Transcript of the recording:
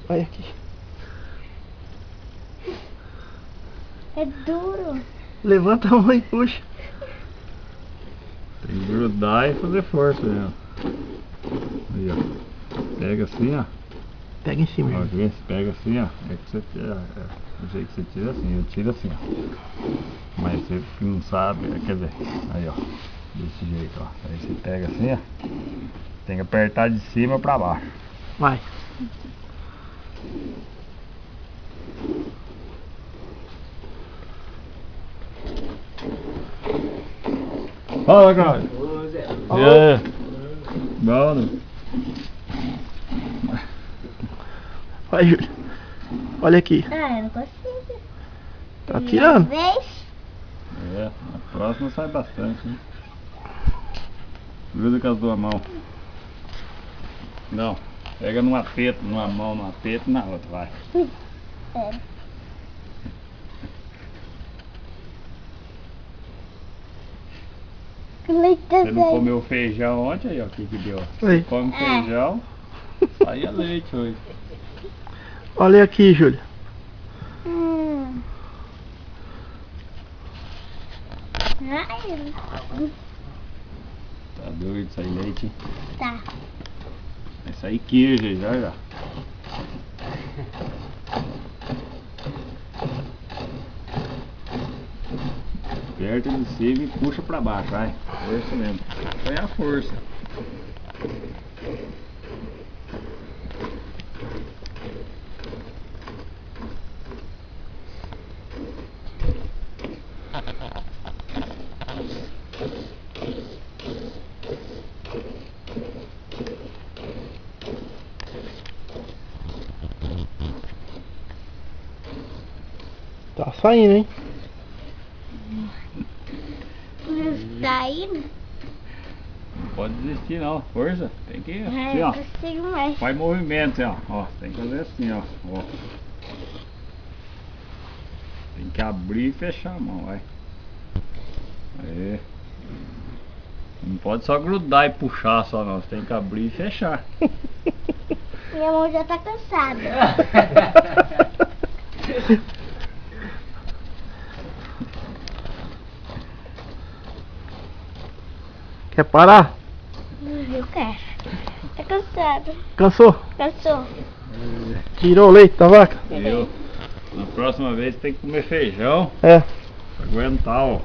Olha aqui. É duro. Levanta a mão e puxa. Tem que grudar e fazer força, né? Aí, ó. Pega assim, ó. Pega em cima. Ó, vê, pega assim, ó. É que você tira, o jeito que você tira assim, eu tiro assim, ó. Mas você não sabe, quer dizer, aí ó, desse jeito, ó. Aí você pega assim, ó. Tem que apertar de cima pra baixo. Vai. Fala, cara. E aí? Bom, né? Vai, Júlia. Olha aqui. Ah, eu não consigo. Tá tirando. Vez. É, na próxima sai bastante, né? Gruda com as duas mãos. Não, pega numa teta, numa mão, numa teta e na outra, vai. É. Você não comeu feijão ontem, aí ó, o que que deu? Aí. Você come feijão, sai a leite hoje. Olha aqui, Júlia. Ai, Tá doido, sai leite, hein? tá. Vai sair queijo já, já. Aperta de cima e puxa pra baixo, vai. Força mesmo. Põe a força. Tá saindo, hein? Tá indo? Não pode desistir não, força. Tem que ir assim, Ai, ó. não consigo mais. Faz movimento, assim, ó. Ó, tem que fazer assim, ó. Ó. Tem que abrir e fechar a mão, vai. Aí. Não pode só grudar e puxar só não, você tem que abrir e fechar. Minha mão já tá cansada. Quer parar? Eu quero. Tá cansado. Cansou? Cansou. Tirou o leite da vaca? Viu? Na próxima vez tem que comer feijão É. pra aguentar, ó.